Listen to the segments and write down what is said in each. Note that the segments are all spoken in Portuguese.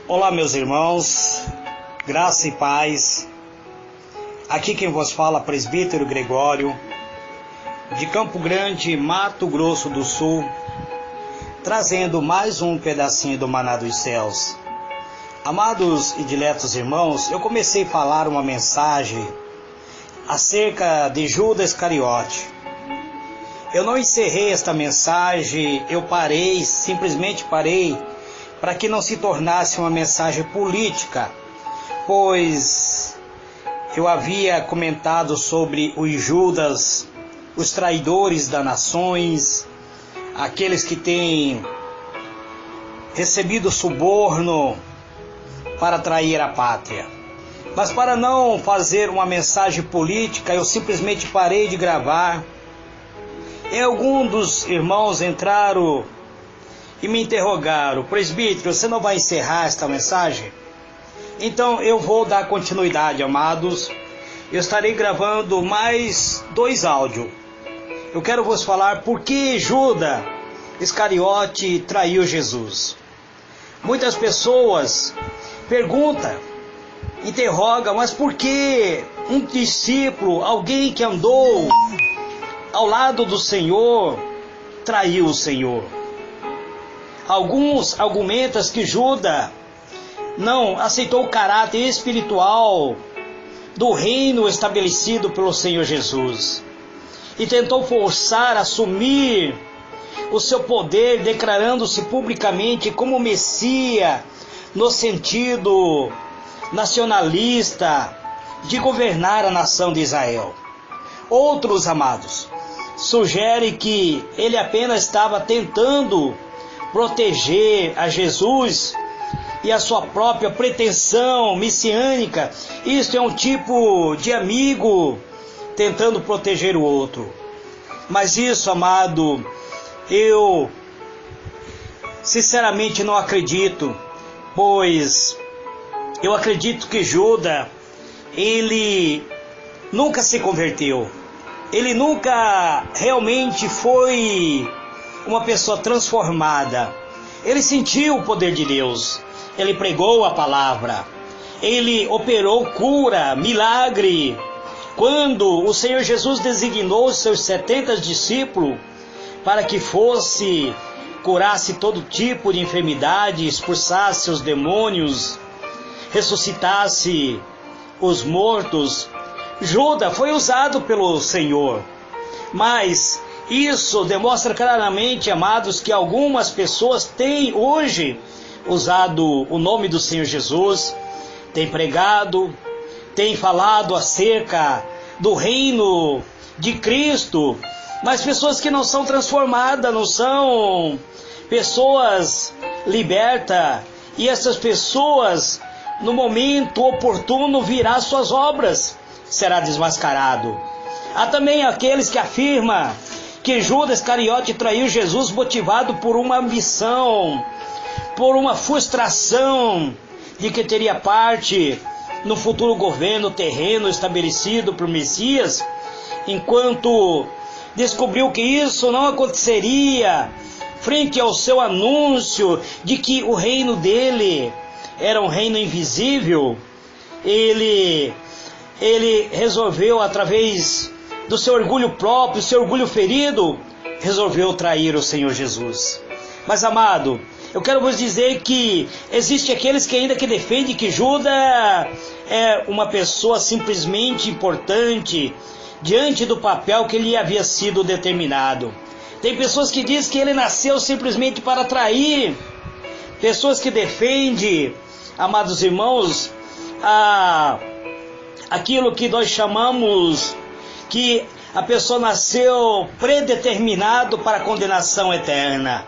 Olá, meus irmãos, graça e paz. Aqui quem vos fala, presbítero Gregório, de Campo Grande, Mato Grosso do Sul, trazendo mais um pedacinho do Maná dos Céus. Amados e diletos irmãos, eu comecei a falar uma mensagem acerca de Judas Iscariote. Eu não encerrei esta mensagem, eu simplesmente parei, para que não se tornasse uma mensagem política, pois eu havia comentado sobre os Judas, os traidores das nações, aqueles que têm recebido suborno para trair a pátria. Mas para não fazer uma mensagem política, eu simplesmente parei de gravar. E alguns dos irmãos entraram e me interrogaram: presbítero, você não vai encerrar esta mensagem? Então eu vou dar continuidade, amados. Eu estarei gravando mais 2 áudios. Eu quero vos falar por que Judas Iscariote traiu Jesus. Muitas pessoas perguntam, interrogam, mas por que um discípulo, alguém que andou ao lado do Senhor, traiu o Senhor? Alguns argumentam que Judas não aceitou o caráter espiritual do reino estabelecido pelo Senhor Jesus e tentou forçar a assumir o seu poder, declarando-se publicamente como Messias, no sentido nacionalista de governar a nação de Israel. Outros, amados, sugerem que ele apenas estava tentando proteger a Jesus e a sua própria pretensão messiânica. Isto é um tipo de amigo tentando proteger o outro. Mas isso, amado, eu sinceramente não acredito, pois eu acredito que Judas, ele nunca se converteu. Ele nunca realmente foi uma pessoa transformada. Ele sentiu o poder de Deus. Ele pregou a palavra. Ele operou cura, milagre. Quando o Senhor Jesus designou os seus 70 discípulos para que curasse todo tipo de enfermidade, expulsasse os demônios, ressuscitasse os mortos, Judas foi usado pelo Senhor. Mas isso demonstra claramente, amados, que algumas pessoas têm hoje usado o nome do Senhor Jesus, têm pregado, têm falado acerca do reino de Cristo, mas pessoas que não são transformadas, não são pessoas libertas, e essas pessoas, no momento oportuno, virá suas obras, será desmascarado. Há também aqueles que afirmam que Judas Iscariote traiu Jesus motivado por uma ambição, por uma frustração de que teria parte no futuro governo terreno estabelecido por Messias, enquanto descobriu que isso não aconteceria frente ao seu anúncio de que o reino dele era um reino invisível. Ele resolveu, através do seu orgulho próprio, seu orgulho ferido, resolveu trair o Senhor Jesus. Mas, amado, eu quero vos dizer que existe aqueles que ainda defendem que Judas é uma pessoa simplesmente importante diante do papel que lhe havia sido determinado. Tem pessoas que dizem que ele nasceu simplesmente para trair. Pessoas que defendem, amados irmãos, aquilo que nós chamamos que a pessoa nasceu predeterminado para a condenação eterna.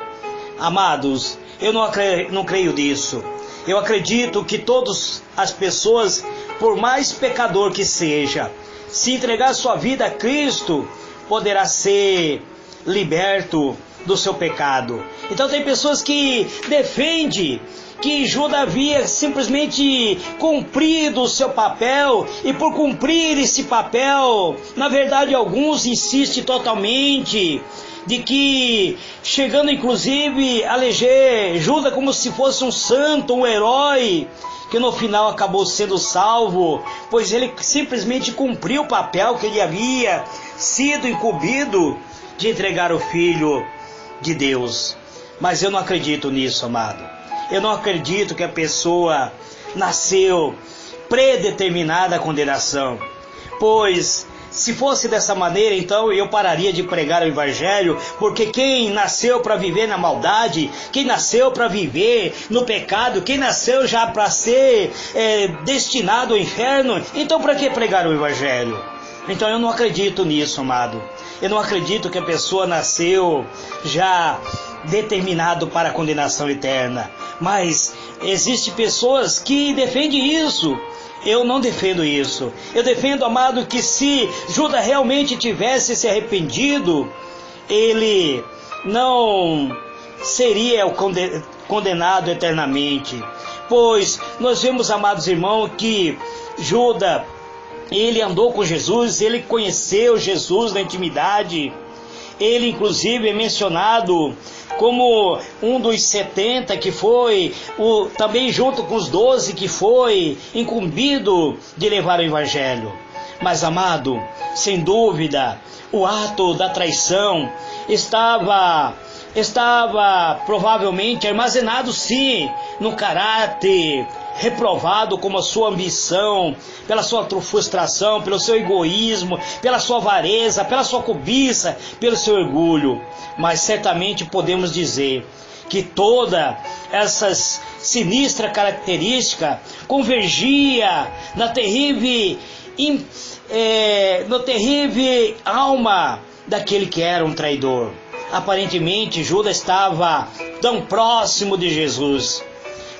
Amados, eu não creio nisso. Eu acredito que todas as pessoas, por mais pecador que seja, se entregar sua vida a Cristo, poderá ser liberto do seu pecado. Então tem pessoas que defendem que Judas havia simplesmente cumprido o seu papel, e por cumprir esse papel, na verdade alguns insistem totalmente de que, chegando inclusive a eleger Judas como se fosse um santo, um herói, que no final acabou sendo salvo, pois ele simplesmente cumpriu o papel que ele havia sido incumbido de entregar o Filho de Deus. Mas eu não acredito nisso, amado. Eu não acredito que a pessoa nasceu predeterminada à condenação, pois se fosse dessa maneira, então eu pararia de pregar o Evangelho, porque quem nasceu para viver na maldade, quem nasceu para viver no pecado, quem nasceu já para ser destinado ao inferno, então para que pregar o Evangelho? Então eu não acredito nisso, amado. Eu não acredito que a pessoa nasceu já determinado para a condenação eterna. Mas existem pessoas que defendem isso. Eu não defendo isso. Eu defendo, amado, que se Judas realmente tivesse se arrependido, ele não seria condenado eternamente. Pois nós vemos, amados irmãos, que Judas, ele andou com Jesus, ele conheceu Jesus na intimidade. Ele inclusive é mencionado como um dos 70 que foi, também junto com os 12 que foi incumbido de levar o Evangelho. Mas, amado, sem dúvida, o ato da traição estava provavelmente armazenado sim no caráter reprovado, como a sua ambição, pela sua frustração, pelo seu egoísmo, pela sua avareza, pela sua cobiça, pelo seu orgulho. Mas certamente podemos dizer que toda essas sinistra característica convergia na terrível alma daquele que era um traidor. Aparentemente Judas estava tão próximo de Jesus,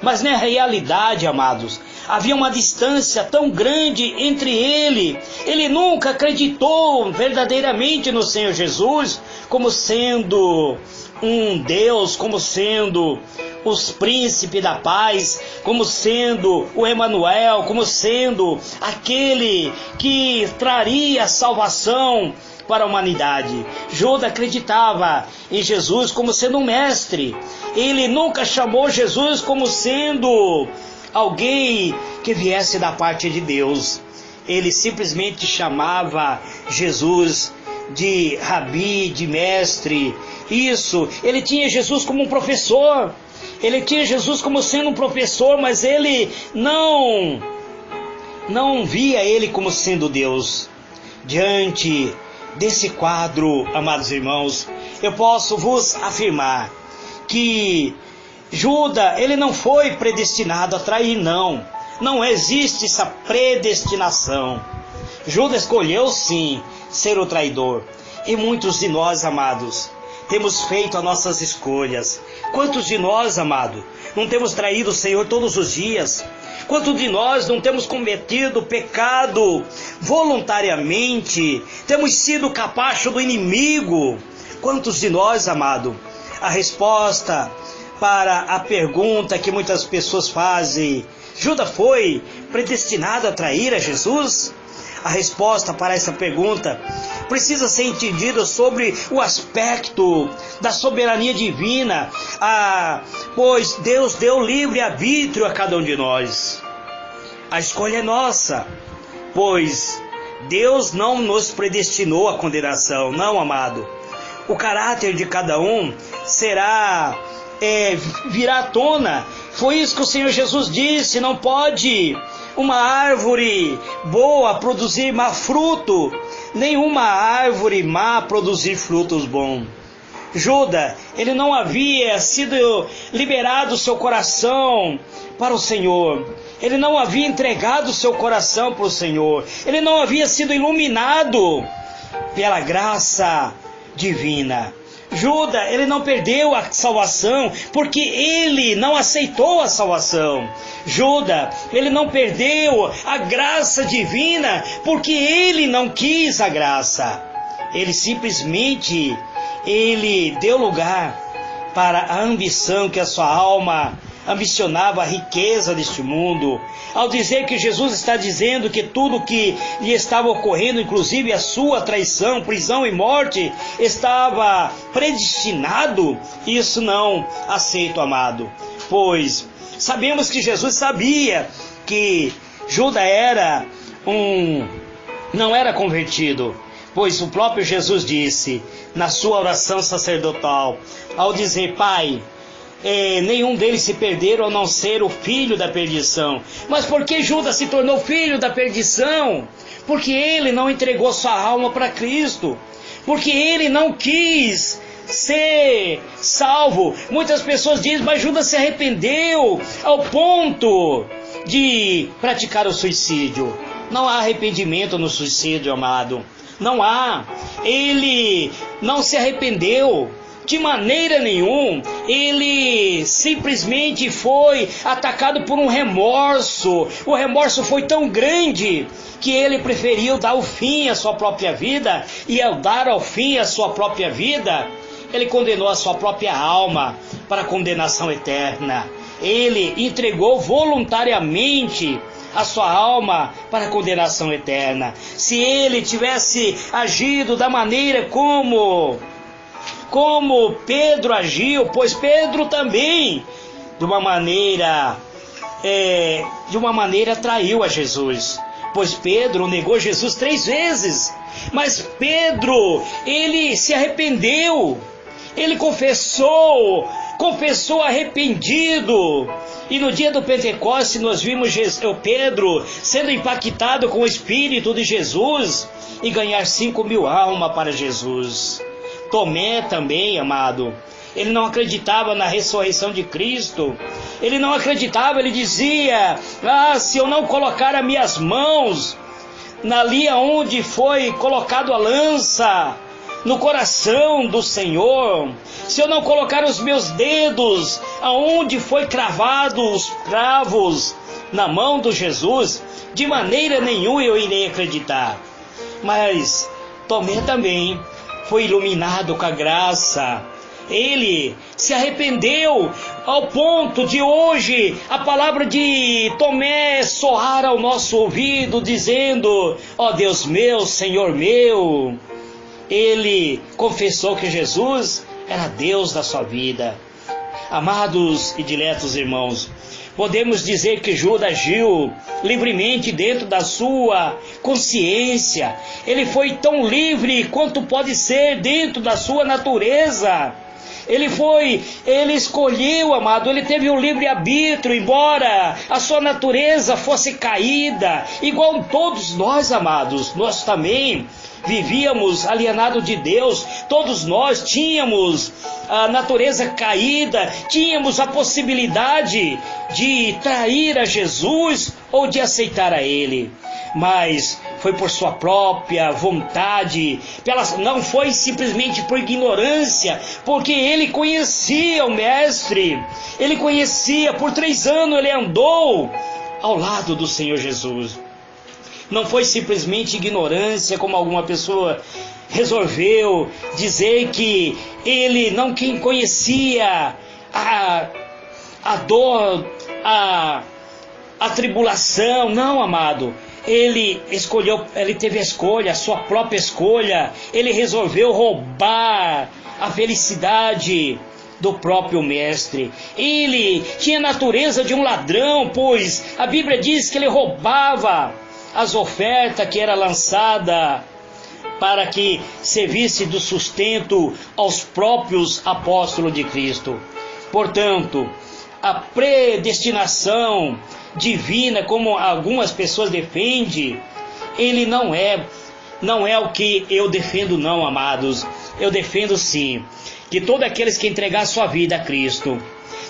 mas na realidade, amados, havia uma distância tão grande entre ele nunca acreditou verdadeiramente no Senhor Jesus como sendo um Deus, como sendo os príncipes da paz, como sendo o Emanuel, como sendo aquele que traria salvação para a humanidade. Judas acreditava em Jesus como sendo um mestre. Ele nunca chamou Jesus como sendo alguém que viesse da parte de Deus. Ele simplesmente chamava Jesus de rabi, de mestre. Isso, ele tinha Jesus como um professor. Ele tinha Jesus como sendo um professor, mas ele não via ele como sendo Deus. Diante desse quadro, amados irmãos, eu posso vos afirmar que Judas, ele não foi predestinado a trair, não. Não existe essa predestinação. Judas escolheu sim ser o traidor. E muitos de nós, amados, temos feito as nossas escolhas. Quantos de nós, amado, não temos traído o Senhor todos os dias? Quantos de nós não temos cometido pecado voluntariamente? Temos sido capacho do inimigo? Quantos de nós, amado? A resposta para a pergunta que muitas pessoas fazem: Judas foi predestinado a trair a Jesus? A resposta para essa pergunta precisa ser entendida sobre o aspecto da soberania divina, pois Deus deu livre-arbítrio a cada um de nós. A escolha é nossa, pois Deus não nos predestinou à condenação, não, amado. O caráter de cada um virá à tona. Foi isso que o Senhor Jesus disse: não pode uma árvore boa produzir má fruto, nenhuma árvore má produzir frutos bons. Judas, ele não havia sido liberado seu coração para o Senhor. Ele não havia entregado seu coração para o Senhor. Ele não havia sido iluminado pela graça divina. Judas, ele não perdeu a salvação porque ele não aceitou a salvação. Judas, ele não perdeu a graça divina porque ele não quis a graça. Ele simplesmente deu lugar para a ambição que a sua alma ambicionava a riqueza deste mundo. Ao dizer que Jesus está dizendo que tudo que lhe estava ocorrendo, inclusive a sua traição, prisão e morte, estava predestinado, isso não aceito, amado. Pois sabemos que Jesus sabia que Judas não era convertido, pois o próprio Jesus disse na sua oração sacerdotal, ao dizer: Pai, nenhum deles se perderam a não ser o filho da perdição. Mas por que Judas se tornou filho da perdição? Porque ele não entregou sua alma para Cristo, porque ele não quis ser salvo. Muitas pessoas dizem: mas Judas se arrependeu ao ponto de praticar o suicídio. Não há arrependimento no suicídio, amado. Não há. Ele não se arrependeu de maneira nenhuma. Ele simplesmente foi atacado por um remorso. O remorso foi tão grande que ele preferiu dar o fim à sua própria vida. E ao dar ao fim à sua própria vida, ele condenou a sua própria alma para a condenação eterna. Ele entregou voluntariamente a sua alma para a condenação eterna. Se ele tivesse agido da maneira como Pedro agiu, pois Pedro também de uma maneira traiu a Jesus, pois Pedro negou Jesus 3 vezes, mas Pedro, ele se arrependeu, ele confessou arrependido. E no dia do Pentecoste nós vimos Pedro sendo impactado com o Espírito de Jesus e ganhar 5.000 almas para Jesus. Tomé também, amado, ele não acreditava na ressurreição de Cristo. Ele não acreditava, ele dizia: se eu não colocar as minhas mãos ali onde foi colocado a lança, no coração do Senhor, se eu não colocar os meus dedos aonde foi cravado os cravos na mão de Jesus, de maneira nenhuma eu irei acreditar. Mas Tomé também foi iluminado com a graça. Ele se arrependeu ao ponto de hoje a palavra de Tomé soar ao nosso ouvido, dizendo: ó Deus meu, Senhor meu. Ele confessou que Jesus era Deus da sua vida. Amados e diletos irmãos, podemos dizer que Judas agiu livremente dentro da sua consciência. Ele foi tão livre quanto pode ser dentro da sua natureza. Ele escolheu, amado, ele teve um livre-arbítrio, embora a sua natureza fosse caída, igual todos nós, amados. Nós também vivíamos alienados de Deus, todos nós tínhamos a natureza caída, tínhamos a possibilidade de trair a Jesus ou de aceitar a Ele. Mas foi por sua própria vontade, não foi simplesmente por ignorância, porque ele conhecia o Mestre, ele conhecia, por 3 anos ele andou ao lado do Senhor Jesus. Não foi simplesmente ignorância, como alguma pessoa resolveu dizer que ele não conhecia a dor, a tribulação. Não, amado. Ele teve a escolha, a sua própria escolha. Ele resolveu roubar a felicidade do próprio Mestre. Ele tinha a natureza de um ladrão, pois a Bíblia diz que ele roubava as ofertas que era lançada para que servisse do sustento aos próprios apóstolos de Cristo. Portanto, a predestinação divina, como algumas pessoas defendem, ele não é o que eu defendo, não, amados. Eu defendo sim que todos aqueles que entregar sua vida a Cristo,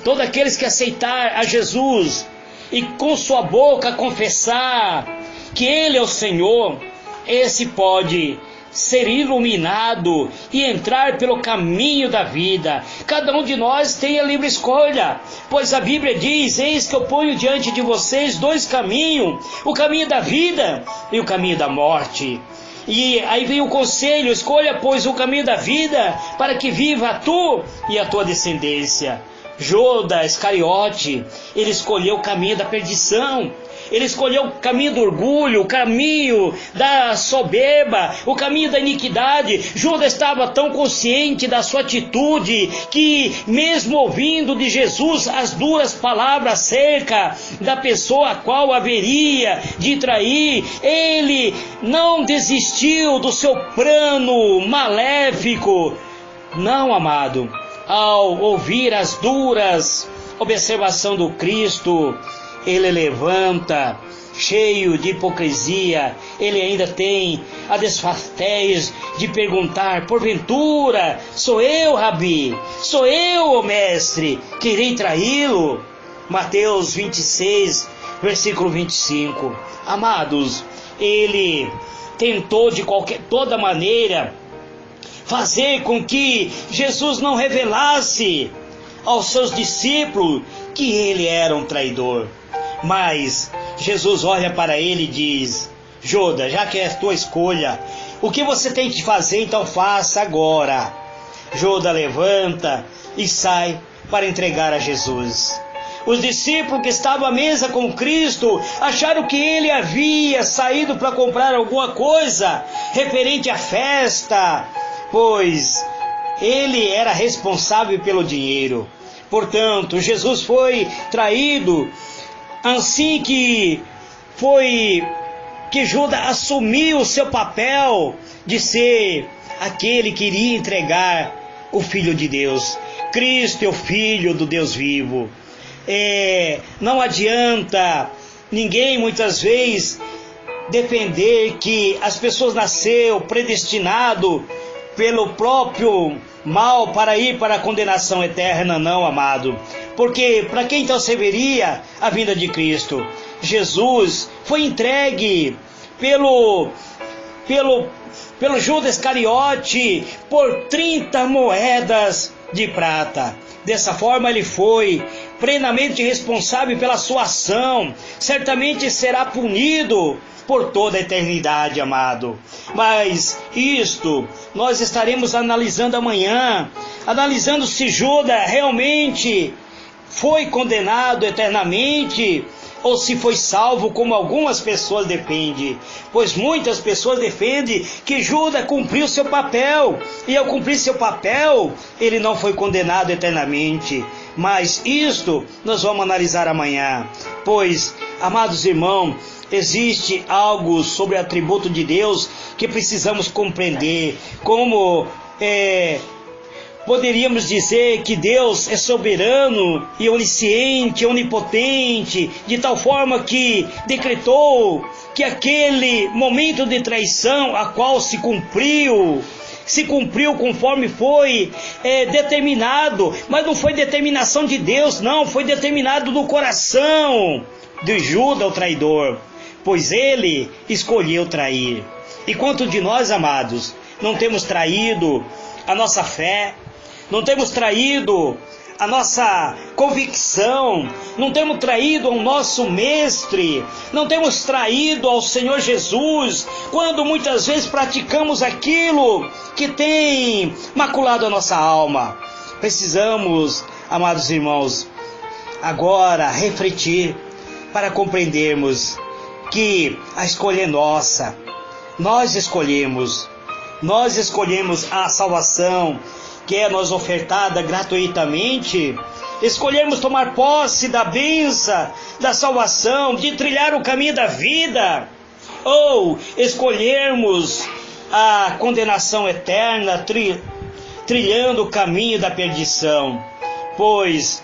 todos aqueles que aceitar a Jesus e com sua boca confessar que Ele é o Senhor, esse pode ser iluminado e entrar pelo caminho da vida. Cada um de nós tem a livre escolha, pois a Bíblia diz: eis que eu ponho diante de vocês 2 caminhos, o caminho da vida e o caminho da morte. E aí vem o conselho: escolha, pois, o caminho da vida, para que viva tu e a tua descendência. Judas Iscariote, ele escolheu o caminho da perdição. Ele escolheu o caminho do orgulho, o caminho da soberba, o caminho da iniquidade. Judas estava tão consciente da sua atitude que, mesmo ouvindo de Jesus as duras palavras acerca da pessoa a qual haveria de trair, ele não desistiu do seu plano maléfico. Não, amado, ao ouvir as duras observações do Cristo, ele levanta, cheio de hipocrisia. Ele ainda tem a desfazatez de perguntar: porventura, sou eu, Rabi? Sou eu, o mestre, que irei traí-lo? Mateus 26, versículo 25. Amados, ele tentou de toda maneira fazer com que Jesus não revelasse aos seus discípulos que ele era um traidor. Mas Jesus olha para ele e diz: Judas, já que é a tua escolha, o que você tem que fazer, então faça agora. Judas levanta e sai para entregar a Jesus. Os discípulos que estavam à mesa com Cristo acharam que ele havia saído para comprar alguma coisa referente à festa, pois ele era responsável pelo dinheiro. Portanto, Jesus foi traído. Assim que Judas assumiu o seu papel de ser aquele que iria entregar o Filho de Deus. Cristo é o Filho do Deus vivo. Não adianta ninguém muitas vezes defender que as pessoas nasceram predestinado pelo próprio mal para ir para a condenação eterna, não, amado. Porque para quem então serviria a vinda de Cristo? Jesus foi entregue pelo Judas Iscariote por 30 moedas de prata. Dessa forma ele foi plenamente responsável pela sua ação. Certamente será punido por toda a eternidade, amado. Mas isto nós estaremos analisando amanhã, analisando se Judas realmente foi condenado eternamente ou se foi salvo, como algumas pessoas defendem. Pois muitas pessoas defendem que Judas cumpriu seu papel, e ao cumprir seu papel, ele não foi condenado eternamente. Mas isto nós vamos analisar amanhã. Pois, amados irmãos, existe algo sobre o atributo de Deus que precisamos compreender. Como poderíamos dizer que Deus é soberano e onisciente, onipotente, de tal forma que decretou que aquele momento de traição, a qual se cumpriu conforme foi determinado, mas não foi determinação de Deus, não, foi determinado do coração de Judas, o traidor, pois ele escolheu trair. E quanto de nós, amados, não temos traído a nossa fé, não temos traído a nossa convicção, não temos traído ao nosso mestre, não temos traído ao Senhor Jesus, quando muitas vezes praticamos aquilo que tem maculado a nossa alma. Precisamos, amados irmãos, agora refletir para compreendermos que a escolha é nossa. Nós escolhemos a salvação, que é nos ofertada gratuitamente. Escolhemos tomar posse da bênção da salvação, de trilhar o caminho da vida, ou escolhermos a condenação eterna, trilhando o caminho da perdição. Pois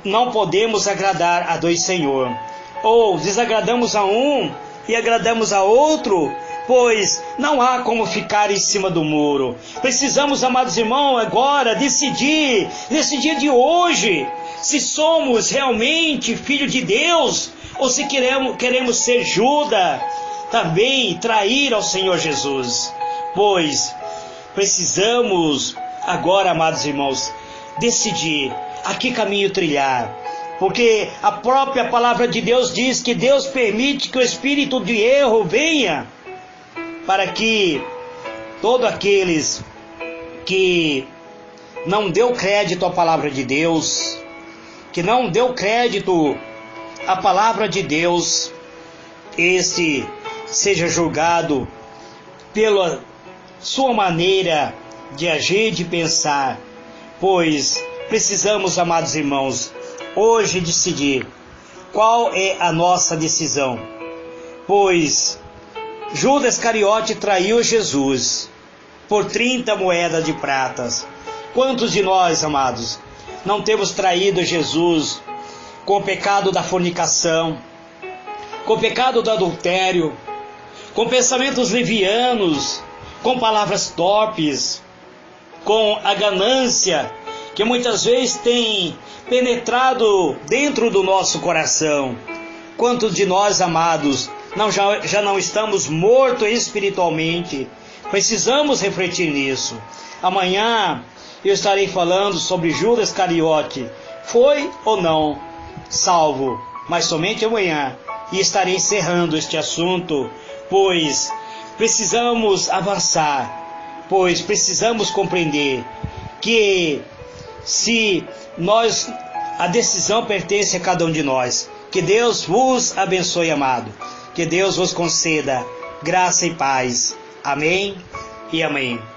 não podemos agradar a dois senhores, ou desagradamos a um e agradamos a outro, pois não há como ficar em cima do muro. Precisamos, amados irmãos, agora decidir, nesse dia de hoje, se somos realmente filhos de Deus, ou se queremos ser Judas, também trair ao Senhor Jesus. Pois precisamos agora, amados irmãos, decidir a que caminho trilhar. Porque a própria palavra de Deus diz que Deus permite que o espírito de erro venha, para que todos aqueles que não deu crédito à palavra de Deus, que não deu crédito à palavra de Deus, este seja julgado pela sua maneira de agir, de pensar, pois precisamos, amados irmãos, hoje decidir qual é a nossa decisão, pois Judas Iscariote traiu Jesus por 30 moedas de pratas. Quantos de nós, amados, não temos traído Jesus com o pecado da fornicação, com o pecado do adultério, com pensamentos levianos, com palavras torpes, com a ganância que muitas vezes tem penetrado dentro do nosso coração? Quantos de nós, amados, já não estamos mortos espiritualmente? Precisamos refletir nisso. Amanhã eu estarei falando sobre Judas Iscariote. Foi ou não salvo? Mas somente amanhã. E estarei encerrando este assunto, pois precisamos avançar, pois precisamos compreender que a decisão pertence a cada um de nós. Que Deus vos abençoe, amado. Que Deus vos conceda graça e paz. Amém e amém.